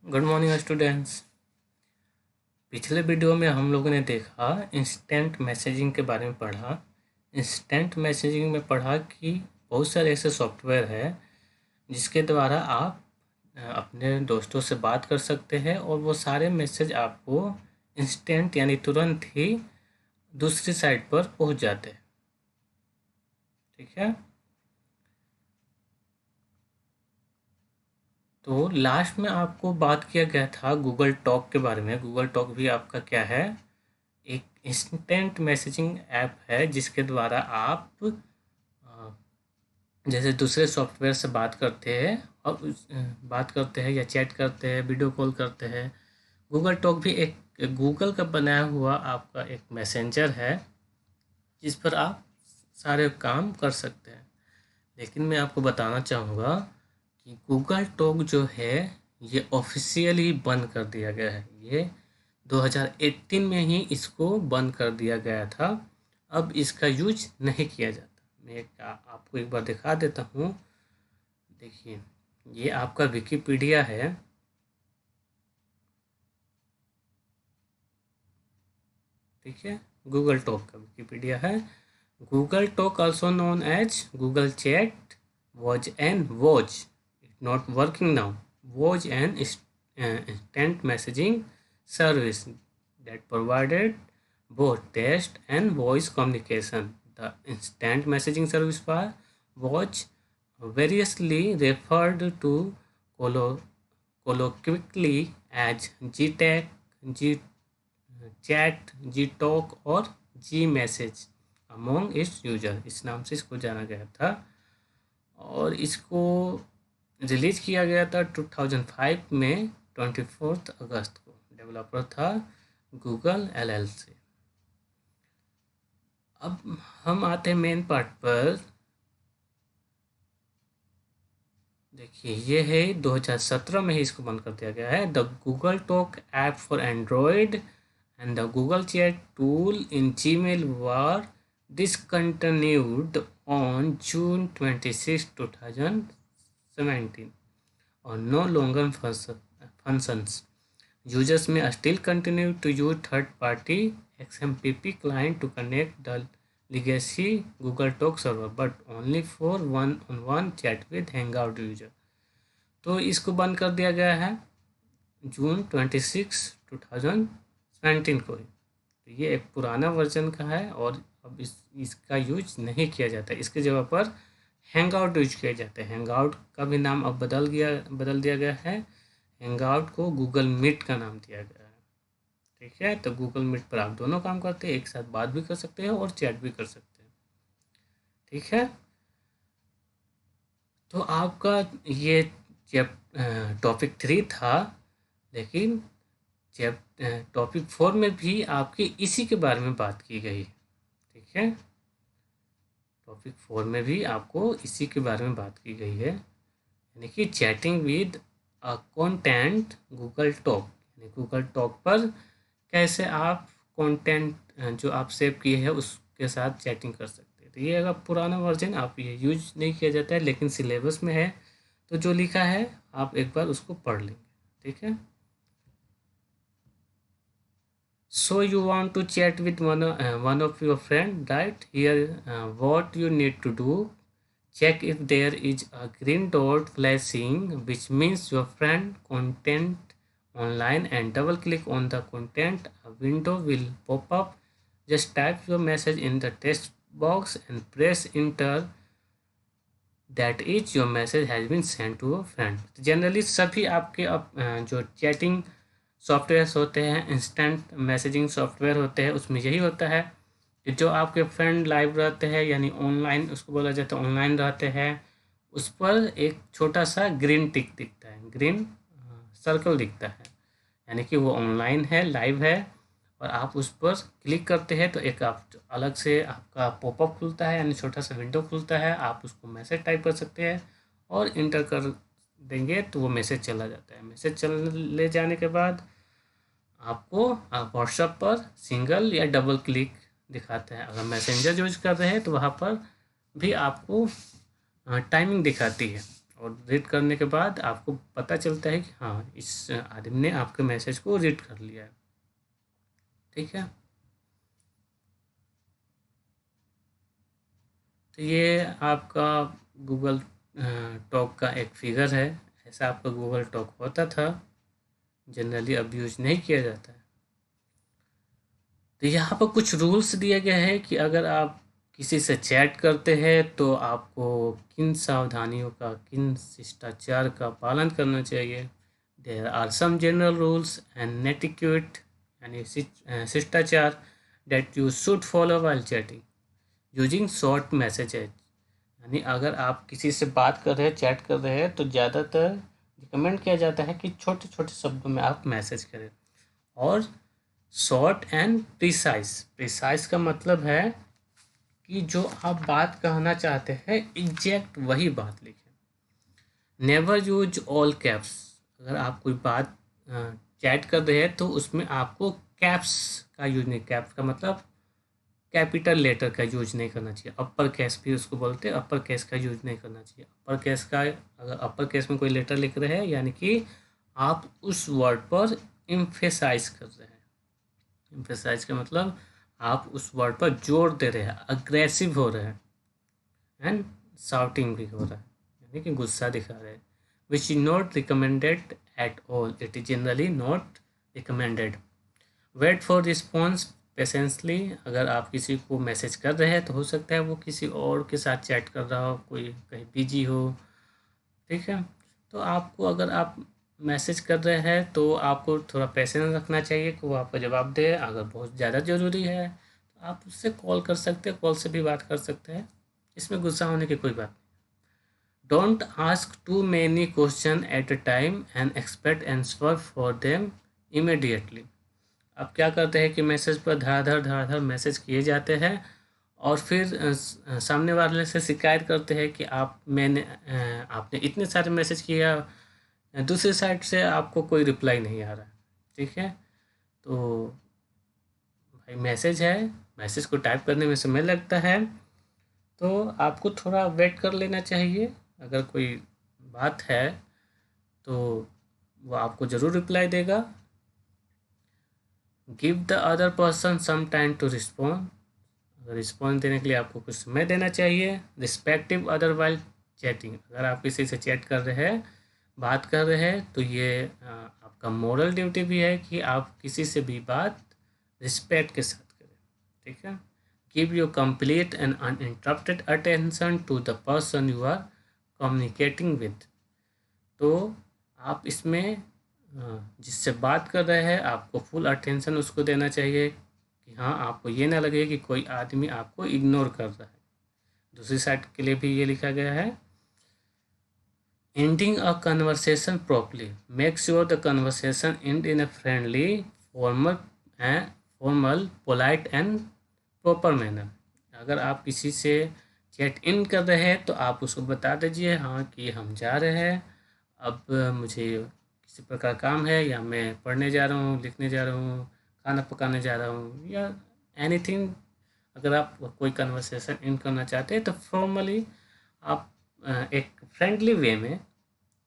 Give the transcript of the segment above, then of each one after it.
Good morning students. पिछले video में हम लोगों ने देखा इंस्टेंट मैसेजिंग के बारे में पढ़ा। इंस्टेंट मैसेजिंग में पढ़ा कि बहुत सारे ऐसे सॉफ्टवेयर है जिसके द्वारा आप अपने दोस्तों से बात कर सकते हैं और वो सारे मैसेज आपको इंस्टेंट यानी तुरंत ही दूसरी साइड पर पहुंच जाते हैं। ठीक है, तो लास्ट में आपको बात किया गया था गूगल टॉक के बारे में। गूगल टॉक भी आपका क्या है, एक इंस्टेंट मैसेजिंग ऐप है जिसके द्वारा आप जैसे दूसरे सॉफ्टवेयर से बात करते हैं और बात करते हैं या चैट करते हैं, वीडियो कॉल करते हैं। गूगल टॉक भी एक गूगल का बनाया हुआ आपका एक मैसेंजर है जिस पर आप सारे काम कर सकते हैं। लेकिन मैं आपको बताना चाहूँगा कि गूगल टॉक जो है ये ऑफिशियली बंद कर दिया गया है। ये 2018 में ही इसको बंद कर दिया गया था। अब इसका यूज नहीं किया जाता। मैं आपको एक बार दिखा देता हूँ। देखिए, ये आपका विकिपीडिया है। ठीक है, गूगल टॉक का विकिपीडिया है। Google talk also known as Google chat was not working now, was an instant messaging service that provided both text and voice communication. The instant messaging service was variously referred to colloquially as GTAC, G-Chat, G-Talk और G-Message among its user। इस नाम से इसको जाना गया था और इसको रिलीज किया गया था 2005 में 24 अगस्त को। डेवलपर था गूगल LLC। अब हम आते हैं मेन पार्ट पर। देखिए, ये है 2017 में ही इसको बंद कर दिया गया है। The Google talk app for Android and the Google chat tool in Gmail were discontinued on June 26, 2017 or no longer functions. Users may still continue to use third-party XMPP client to connect the legacy Google Talk server, but only for one-on-one chat with Hangout user. तो इसको बंद कर दिया गया है जून 26, 2017 को ही। तो ये एक पुराना वर्जन का है और अब इसका यूज नहीं किया जाता। इसके जगह पर हैंगआउट यूज किया जाता है। हैंगआउट का भी नाम अब बदल दिया गया है। हैंगआउट को गूगल मीट का नाम दिया गया है। ठीक है, तो गूगल मीट पर आप दोनों काम करते हैं, एक साथ बात भी कर सकते हैं और चैट भी कर सकते हैं। ठीक है, तो आपका ये टॉपिक 3 था, लेकिन टॉपिक 4 में भी आपकी इसी के बारे में बात की गई। ठीक है, टॉपिक 4 में भी आपको इसी के बारे में बात की गई है, यानी कि chatting with a content Google talk. यानी गूगल टॉक पर कैसे आप कंटेंट जो आप सेव किए हैं उसके साथ चैटिंग कर सकते हैं। तो ये अगर पुराना वर्जन आप ये यूज नहीं किया जाता है, लेकिन सिलेबस में है, तो जो लिखा है आप एक बार उसको पढ़ लेंगे। ठीक है, so you want to chat with one of your friend, right? Here what you need to do: check if there is a green dot flashing, which means your friend content online, and double click on the content. A window will pop up. Just type your message in the text box and press enter. That is, your message has been sent to a friend. Generally सभी आपके जो chatting softwares होते हैं, instant messaging software होते हैं, उसमें यही होता है कि जो आपके फ्रेंड लाइव रहते हैं, यानी ऑनलाइन उसको बोला जाता है, ऑनलाइन रहते हैं, उस पर एक छोटा सा ग्रीन टिक दिखता है, ग्रीन सर्कल दिखता है, यानी कि वो ऑनलाइन है, लाइव है। और आप उस पर क्लिक करते हैं तो एक आप अलग से आपका पॉपअप खुलता है, यानी छोटा सा विंडो खुलता है। आप उसको मैसेज टाइप कर सकते हैं और इंटर कर देंगे तो वो मैसेज चला जाता है। मैसेज चले जाने के बाद आपको व्हाट्सएप पर सिंगल या डबल क्लिक दिखाता है। अगर मैसेंजर यूज कर रहे हैं तो वहाँ पर भी आपको टाइमिंग दिखाती है और रीड करने के बाद आपको पता चलता है कि हाँ, इस आदमी ने आपके मैसेज को रीड कर लिया है। ठीक है, तो ये आपका गूगल टॉक का एक फिगर है। ऐसा आपका गूगल टॉक होता था, जनरली अब यूज नहीं किया जाता है। तो यहाँ पर कुछ रूल्स दिए गए हैं कि अगर आप किसी से चैट करते हैं तो आपको किन सावधानियों का, किन शिष्टाचार का पालन करना चाहिए। There are some general rules and netiquette यानी शिष्टाचार that you should follow while chatting using short messages. यानी अगर आप किसी से बात कर रहे हैं, चैट कर रहे हैं, तो ज़्यादातर रिकमेंड किया जाता है कि छोटे छोटे शब्दों में आप मैसेज करें और शॉर्ट एंड प्रिसाइज का मतलब है कि जो आप बात कहना चाहते हैं एग्जैक्ट वही बात लिखें। Never use all caps. अगर आप कोई बात चैट कर रहे हैं तो उसमें आपको कैप्स का यूज नहीं, कैप्स का मतलब कैपिटल लेटर का यूज नहीं करना चाहिए। अपर केस भी उसको बोलते हैं, अपर केस का यूज नहीं करना चाहिए। अपर केस का, अगर अपर केस में कोई लेटर लिख रहे हैं यानी कि आप उस वर्ड पर इम्फेसाइज कर रहे हैं। इम्फेसाइज का मतलब आप उस वर्ड पर जोर दे रहे हैं, अग्रेसिव हो रहे हैं, एंड शाउटिंग भी हो रहा है यानी कि गुस्सा दिखा रहे हैं। Which is not recommended at all, it is generally not recommended. Wait for response patiently. अगर आप किसी को मैसेज कर रहे हैं तो हो सकता है वो किसी और के साथ चैट कर रहा हो, कोई कहीं बिजी हो। ठीक है, तो आपको, अगर आप मैसेज कर रहे हैं तो आपको थोड़ा पेशेंस रखना चाहिए कि वो आपको जवाब दे। अगर बहुत ज़्यादा ज़रूरी है तो आप उससे कॉल कर सकते हैं, कॉल से भी बात कर सकते हैं, इसमें गुस्सा होने की कोई बात नहीं। Don't ask too many question at a time and expect answer for them immediately. अब क्या करते हैं कि मैसेज पर धार मैसेज किए जाते हैं और फिर सामने वाले से शिकायत करते हैं कि आपने इतने सारे मैसेज किया, दूसरी साइड से आपको कोई रिप्लाई नहीं आ रहा है। ठीक है, तो भाई मैसेज है, मैसेज को टाइप करने में समय लगता है, तो आपको थोड़ा वेट कर लेना चाहिए। अगर कोई बात है तो वो आपको ज़रूर रिप्लाई देगा। Give the other person some time to respond. Response देने के लिए आपको कुछ समय देना चाहिए। Respective other while chatting. अगर आप किसी से चैट कर रहे हैं, बात कर रहे हैं, तो ये आपका मॉरल ड्यूटी भी है कि आप किसी से भी बात रिस्पेक्ट के साथ करें। ठीक है, give you complete and uninterrupted attention to the person you are communicating with. तो आप इसमें जिससे बात कर रहे हैं आपको फुल अटेंशन उसको देना चाहिए कि हाँ, आपको ये ना लगे कि कोई आदमी आपको इग्नोर कर रहा है। दूसरी साइड के लिए भी ये लिखा गया है, ending a conversation properly make sure the conversation and in a friendly formal polite and proper manner. अगर आप किसी से चैट इन कर रहे हैं तो आप उसको बता दीजिए हाँ कि हम जा रहे हैं, अब मुझे किसी प्रकार काम है, या मैं पढ़ने जा रहा हूँ, लिखने जा रहा हूँ, खाना पकाने जा रहा हूँ, या एनीथिंग। अगर आप कोई कन्वर्सेशन इन करना चाहते हैं तो फॉर्मली आप एक फ्रेंडली वे में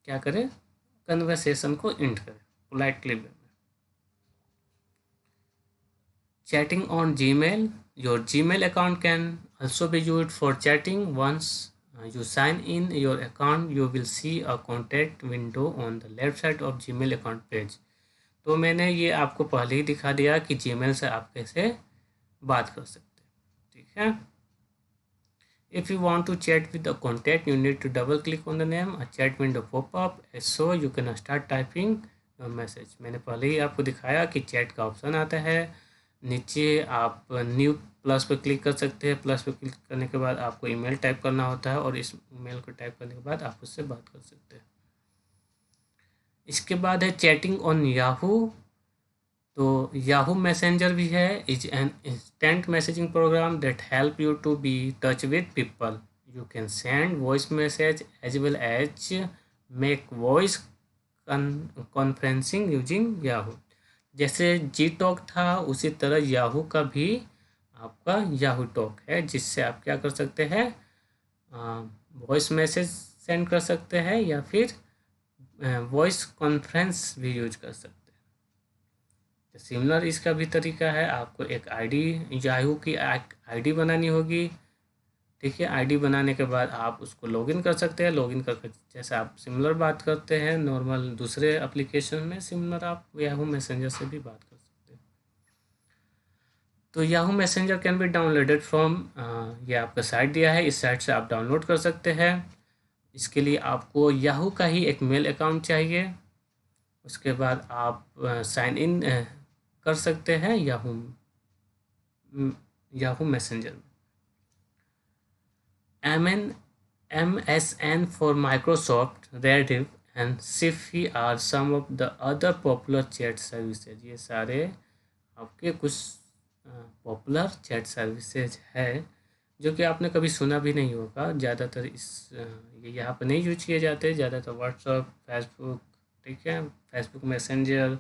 क्या करें, कन्वर्सेशन को एंड करें, पोलाइटली वे में। Chatting on Gmail. Your Gmail account can also be used for chatting. Once you sign in your account, you will see a contact window on the left side of Gmail account page. तो मैंने ये आपको पहले ही दिखा दिया कि Gmail से आप कैसे बात कर सकते हैं। ठीक है, If you want to chat with the contact, you need to double click on the name. A chat window pop up, so you can start typing your message. मैंने पहले ही आपको दिखाया कि चैट का ऑप्शन आता है, नीचे आप न्यू प्लस पे क्लिक कर सकते हैं। प्लस पे क्लिक करने के बाद आपको ईमेल टाइप करना होता है और इस ईमेल को टाइप करने के बाद आप उससे बात कर सकते हैं। इसके बाद है चैटिंग ऑन याहू। तो याहू मैसेंजर भी है, is an instant messaging program that help you to be touch with people. You can send voice message as well as make voice conferencing using Yahoo. जैसे G talk था उसी तरह Yahoo का भी आपका Yahoo talk है, जिससे आप क्या कर सकते हैं, वॉइस मैसेज सेंड कर सकते हैं या फिर वॉइस कॉन्फ्रेंस भी यूज कर सकते हैं। सिमिलर इसका भी तरीका है, आपको एक आईडी याहू की आईडी बनानी होगी। ठीक है, आईडी बनाने के बाद आप उसको लॉगिन कर सकते हैं। लॉगिन करके जैसे आप सिमिलर बात करते हैं नॉर्मल दूसरे एप्लीकेशन में, सिमिलर आप याहू मैसेंजर से भी बात कर सकते हैं। तो Yahoo messenger can be downloaded from, ये आपका साइट दिया है, इस साइट से आप डाउनलोड कर सकते हैं। इसके लिए आपको याहू का ही एक मेल अकाउंट चाहिए। उसके बाद आप साइन इन कर सकते हैं याहू मैसेंजर में। MSN for Microsoft, Reddit and Sifi are some of the other popular chat services। ये सारे आपके कुछ पॉपुलर चैट सर्विसेज है जो कि आपने कभी सुना भी नहीं होगा। ज़्यादातर ये यहाँ पर नहीं यूज किए जाते, ज़्यादातर व्हाट्सअप, फेसबुक, ठीक है, फेसबुक मैसेंजर,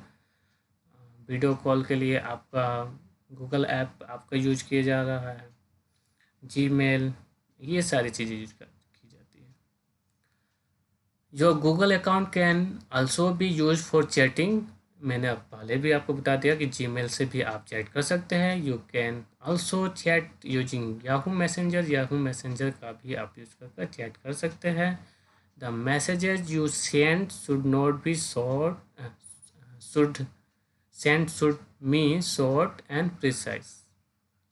वीडियो कॉल के लिए आपका गूगल ऐप आपका यूज किया जा रहा है, जीमेल, ये सारी चीज़ें यूज की जाती है। Your Google account can also be use for chatting. मैंने अब पहले भी आपको बता दिया कि जीमेल से भी आप चैट कर सकते हैं। You can also chat using Yahoo messenger. Yahoo messenger का भी आप यूज करके चैट कर सकते हैं। The messages you send should not be short, should me short and precise.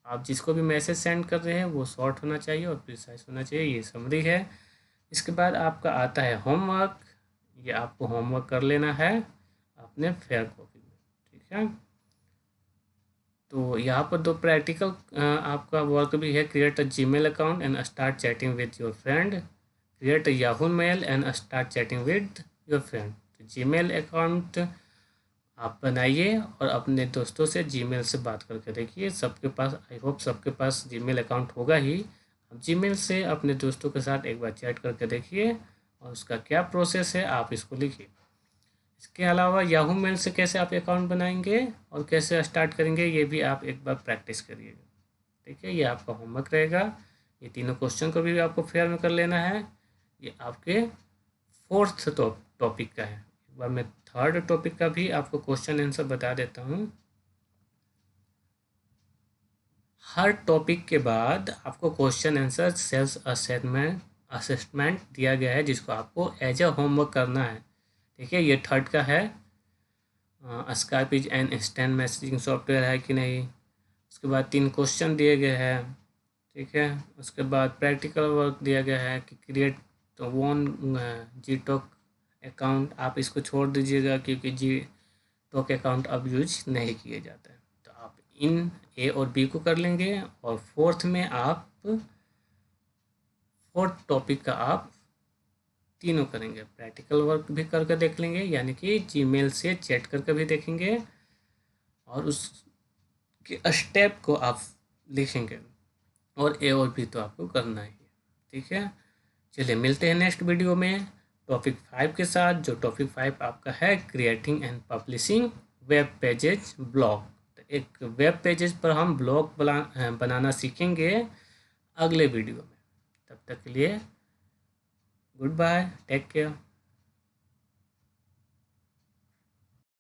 आप जिसको भी मैसेज सेंड कर रहे हैं वो शॉर्ट होना चाहिए और प्रिसाइज होना चाहिए। ये समरी है। इसके बाद आपका आता है होमवर्क। ये आपको होमवर्क कर लेना है अपने फेयर कॉपी में, ठीक है। तो यहाँ पर दो प्रैक्टिकल आपका वर्क भी है। Create a Gmail account and start chatting with your friend. Create a Yahoo male and start chatting with your friend. तो जीमेल अकाउंट आप बनाइए और अपने दोस्तों से जीमेल से बात करके देखिए। सबके पास, आई होप सबके पास जीमेल अकाउंट होगा ही। आप जीमेल से अपने दोस्तों के साथ एक बार चैट करके देखिए और उसका क्या प्रोसेस है आप इसको लिखिए। इसके अलावा याहू मेल से कैसे आप अकाउंट बनाएंगे और कैसे स्टार्ट करेंगे ये भी आप एक बार प्रैक्टिस करिएगा, ठीक है। ये आपका होमवर्क रहेगा। ये तीनों क्वेश्चन को भी आपको फेयर में कर लेना है। ये आपके फोर्थ टॉपिक का है। एक बार मैं थर्ड टॉपिक का भी आपको क्वेश्चन आंसर बता देता हूँ। हर टॉपिक के बाद आपको क्वेश्चन आंसर सेल्फ असेसमेंट दिया गया है जिसको आपको एज ए होमवर्क करना है, ठीक है। ये थर्ड का है। Skype is an instant messaging software है कि नहीं। उसके बाद 3 क्वेश्चन दिए गए हैं, ठीक है। उसके बाद प्रैक्टिकल वर्क दिया गया है कि क्रिएट वन जी टॉक अकाउंट। आप इसको छोड़ दीजिएगा क्योंकि जी टॉक अकाउंट अब यूज नहीं किए जाते हैं। तो आप इन ए और बी को कर लेंगे और फोर्थ में आप फोर्थ टॉपिक का आप तीनों करेंगे। प्रैक्टिकल वर्क भी करके देख लेंगे, यानी कि जीमेल से चैट करके भी देखेंगे और उसके स्टेप को आप लिखेंगे और ए और बी तो आपको करना ही है, ठीक है। चलिए मिलते हैं नेक्स्ट वीडियो में टॉपिक 5 के साथ। जो टॉपिक 5 आपका है creating and publishing web pages blog. तो एक वेब पेजेस पर हम ब्लॉग बनाना सीखेंगे अगले वीडियो में। तब तक के लिए गुड बाय, टेक केयर।